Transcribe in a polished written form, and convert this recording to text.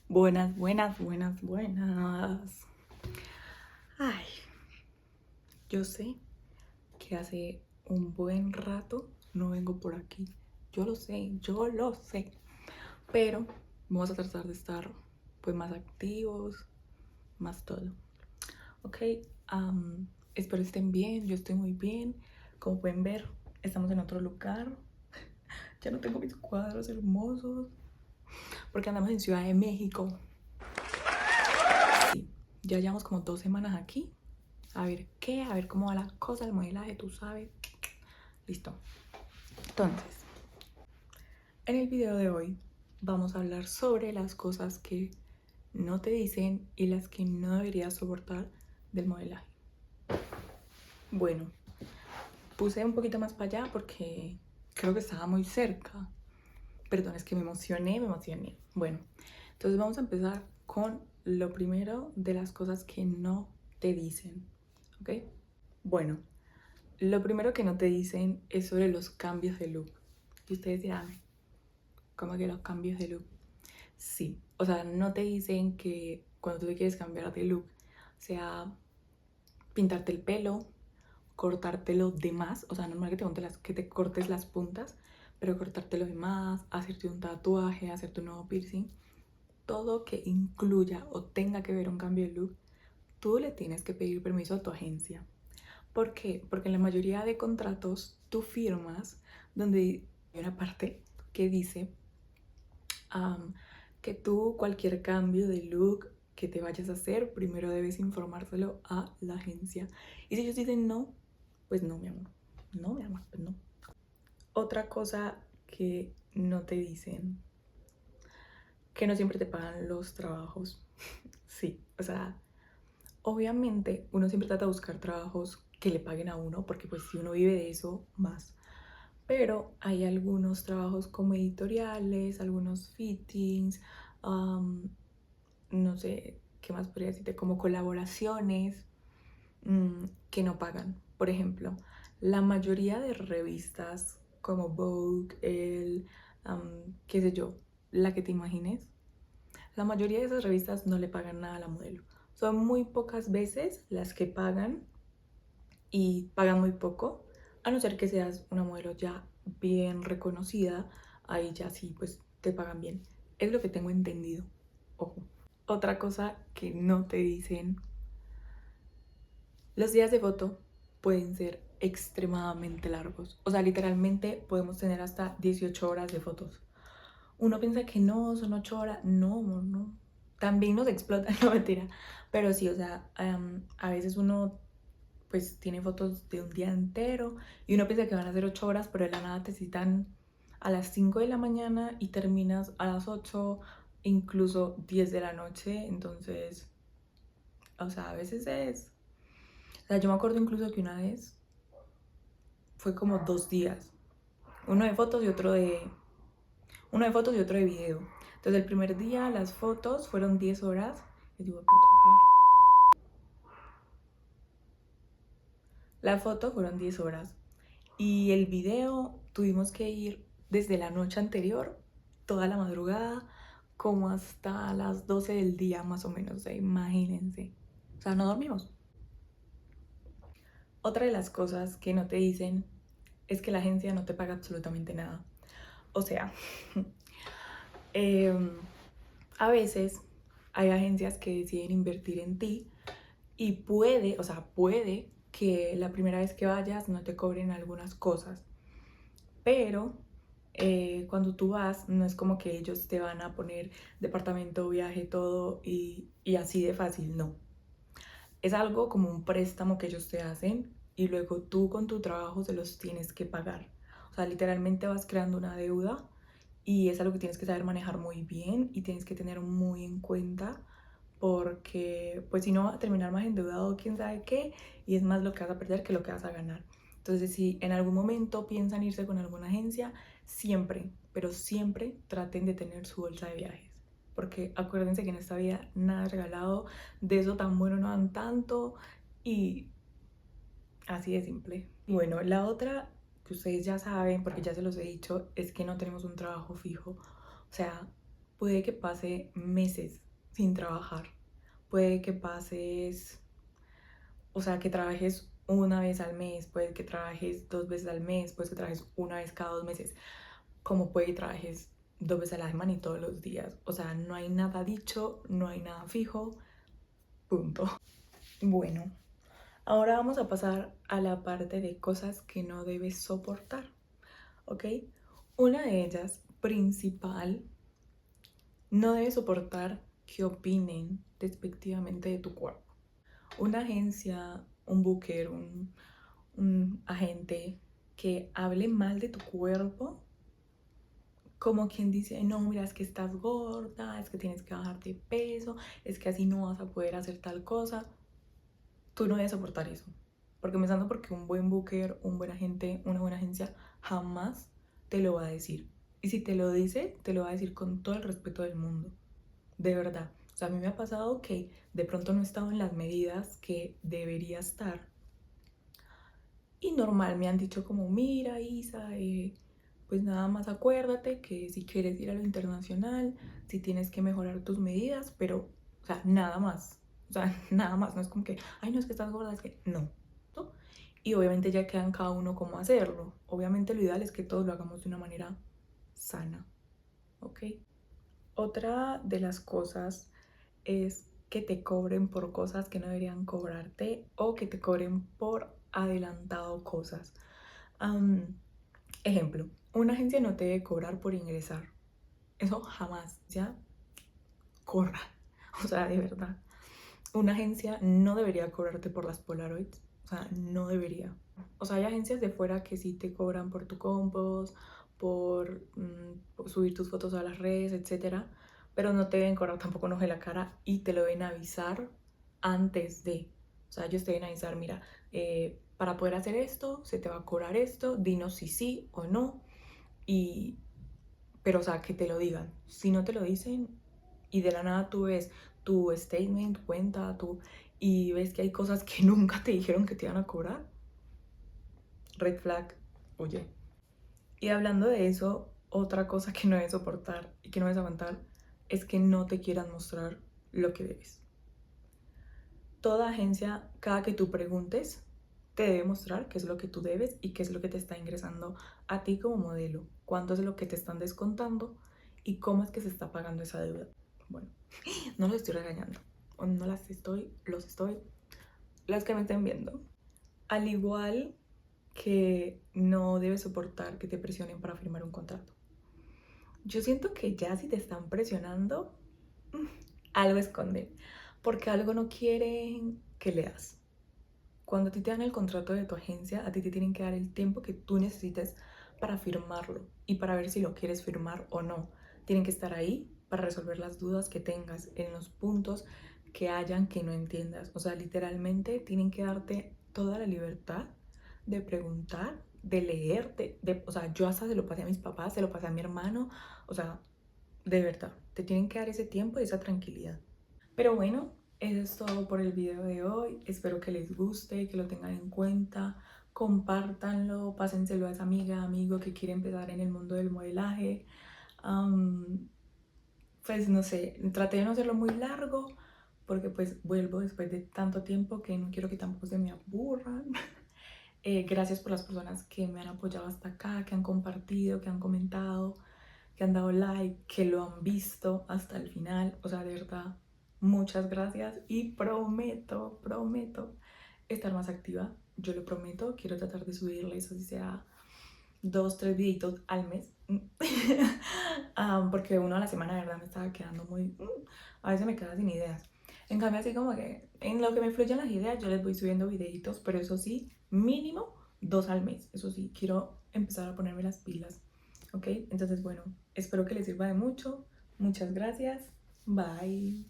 Buenas, buenas, buenas, buenas. Ay, yo sé que hace un buen rato no vengo por aquí. Yo lo sé, yo lo sé. Pero vamos a tratar de estar pues más activos, más todo. Ok, espero estén bien, yo estoy muy bien. Como pueden ver, estamos en otro lugar. Ya no tengo mis cuadros hermosos porque andamos en Ciudad de México. Sí, ya llevamos como 2 semanas aquí. A ver qué, a ver cómo va la cosa, el modelaje, tú sabes. Listo. Entonces, en el video de hoy vamos a hablar sobre las cosas que no te dicen y las que no deberías soportar del modelaje. Bueno, puse un poquito más para allá porque creo que estaba muy cerca. Perdón, es que me emocioné. Bueno, entonces vamos a empezar con lo primero de las cosas que no te dicen, ¿ok? Bueno, lo primero que no te dicen es sobre los cambios de look. Y ustedes dirán, ¿cómo que los cambios de look? Sí, o sea, no te dicen que cuando tú te quieres cambiar de look, sea pintarte el pelo, cortártelo de más, o sea, normal que te cortes las puntas, pero cortártelo de más, hacerte un tatuaje, hacerte un nuevo piercing, todo que incluya o tenga que ver un cambio de look, tú le tienes que pedir permiso a tu agencia. ¿Por qué? Porque en la mayoría de contratos tú firmas donde hay una parte que dice que tú cualquier cambio de look que te vayas a hacer, primero debes informárselo a la agencia. Y si ellos dicen no, pues no, mi amor. No, mi amor, pues no. Otra cosa que no te dicen, que no siempre te pagan los trabajos. Sí, o sea, obviamente uno siempre trata de buscar trabajos que le paguen a uno, porque pues si uno vive de eso, más. Pero hay algunos trabajos como editoriales, algunos fittings, no sé, ¿qué más podría decirte? Como colaboraciones que no pagan. Por ejemplo, la mayoría de revistas como Vogue, qué sé yo, la que te imagines, la mayoría de esas revistas no le pagan nada a la modelo. Son muy pocas veces las que pagan y pagan muy poco, a no ser que seas una modelo ya bien reconocida, ahí ya sí, pues te pagan bien. Es lo que tengo entendido. Ojo. Otra cosa que no te dicen, los días de foto pueden ser extremadamente largos. O sea, literalmente podemos tener hasta 18 horas de fotos. Uno piensa que no, son 8 horas. No, no. También nos explota, no mentira. Pero sí, o sea, a veces uno pues tiene fotos de un día entero y uno piensa que van a ser 8 horas, pero de la nada te citan a las 5 de la mañana y terminas a las 8, incluso 10 de la noche. Entonces, o sea, a veces es... O sea, yo me acuerdo incluso que una vez fue como 2 días, uno de fotos y otro de... Uno de fotos y otro de video. Entonces el primer día las fotos fueron 10 horas. Les digo, puta, las fotos fueron 10 horas. Y el video tuvimos que ir desde la noche anterior, toda la madrugada, como hasta las 12 del día más o menos, o sea, imagínense. O sea, no dormimos. Otra de las cosas que no te dicen es que la agencia no te paga absolutamente nada. O sea, a veces hay agencias que deciden invertir en ti y puede, o sea, puede que la primera vez que vayas no te cobren algunas cosas, pero cuando tú vas no es como que ellos te van a poner departamento, viaje, todo y así de fácil, no. Es algo como un préstamo que ellos te hacen y luego tú con tu trabajo se los tienes que pagar. O sea, literalmente vas creando una deuda y es algo que tienes que saber manejar muy bien y tienes que tener muy en cuenta porque pues si no vas a terminar más endeudado quién sabe qué y es más lo que vas a perder que lo que vas a ganar. Entonces si en algún momento piensan irse con alguna agencia, siempre, pero siempre traten de tener su bolsa de viajes porque acuérdense que en esta vida nada es regalado, de eso tan bueno no dan tanto y así de simple. Y bueno, la otra que ustedes ya saben, porque ya se los he dicho, es que no tenemos un trabajo fijo. O sea, puede que pase meses sin trabajar, puede que pases, o sea, que trabajes una vez al mes, puede que trabajes 2 veces al mes, puede que trabajes una vez cada 2 meses, como puede que trabajes 2 veces a la semana y todos los días. O sea, no hay nada dicho, no hay nada fijo, punto. Bueno, ahora vamos a pasar a la parte de cosas que no debes soportar, ¿ok? Una de ellas, principal, no debes soportar que opinen despectivamente de tu cuerpo. Una agencia, un booker, un agente que hable mal de tu cuerpo, como quien dice, no, mira, es que estás gorda, es que tienes que bajar de peso, es que así no vas a poder hacer tal cosa. Tú no debes soportar eso. Porque empezando porque un buen booker, un buen agente, una buena agencia jamás te lo va a decir. Y si te lo dice, te lo va a decir con todo el respeto del mundo. De verdad. O sea, a mí me ha pasado que de pronto no he estado en las medidas que debería estar. Y normal me han dicho como, mira, Isa, pues nada más acuérdate que si quieres ir a lo internacional, si tienes que mejorar tus medidas, pero, o sea, nada más. O sea, nada más. No es como que, ay, no, es que estás gorda, es que no. ¿No? Y obviamente ya quedan cada uno cómo hacerlo. Obviamente lo ideal es que todos lo hagamos de una manera sana. ¿Ok? Otra de las cosas es que te cobren por cosas que no deberían cobrarte o que te cobren por adelantado cosas. Ejemplo, una agencia no te debe cobrar por ingresar. Eso jamás, ¿ya? Corra. O sea, de verdad. Una agencia no debería cobrarte por las Polaroids. O sea, no debería. O sea, hay agencias de fuera que sí te cobran por tu compost, por subir tus fotos a las redes, etcétera. Pero no te deben cobrar tampoco un ojo en la cara y te lo deben avisar antes de. O sea, ellos te deben avisar, mira, para poder hacer esto, se te va a cobrar esto, dinos si sí o no. Y, pero, o sea, que te lo digan. Si no te lo dicen y de la nada tú ves tu statement, cuenta, y ves que hay cosas que nunca te dijeron que te iban a cobrar, red flag, oye. Y hablando de eso, otra cosa que no debes soportar y que no debes aguantar es que no te quieran mostrar lo que debes. Toda agencia, cada que tú preguntes, te debe mostrar qué es lo que tú debes y qué es lo que te está ingresando a ti como modelo, cuánto es lo que te están descontando y cómo es que se está pagando esa deuda. Bueno, no los estoy regañando, o no las estoy, los estoy, las que me estén viendo. Al igual que no debes soportar que te presionen para firmar un contrato. Yo siento que ya si te están presionando, algo esconden, porque algo no quieren que leas. Cuando a ti te dan el contrato de tu agencia, a ti te tienen que dar el tiempo que tú necesites para firmarlo y para ver si lo quieres firmar o no. Tienen que estar ahí para resolver las dudas que tengas en los puntos que hayan que no entiendas. O sea, literalmente tienen que darte toda la libertad de preguntar, de leer, o sea, yo hasta se lo pasé a mis papás, se lo pasé a mi hermano, o sea, de verdad, te tienen que dar ese tiempo y esa tranquilidad. Pero bueno, eso es todo por el video de hoy. Espero que les guste, que lo tengan en cuenta. Compártanlo, pásenselo a esa amiga, amigo que quiere empezar en el mundo del modelaje. Pues no sé, traté de no hacerlo muy largo porque pues vuelvo después de tanto tiempo que no quiero que tampoco se me aburran. Gracias por las personas que me han apoyado hasta acá, que han compartido, que han comentado, que han dado like, que lo han visto hasta el final. O sea, de verdad, muchas gracias y prometo estar más activa. Yo lo prometo, quiero tratar de subirles así sea 2, 3 videitos al mes. Porque uno a la semana de verdad me estaba quedando muy... a veces me queda sin ideas. En cambio así como que en lo que me fluyen las ideas yo les voy subiendo videitos, pero eso sí, mínimo 2 al mes. Eso sí, quiero empezar a ponerme las pilas. ¿Ok? Entonces bueno, espero que les sirva de mucho. Muchas gracias. Bye.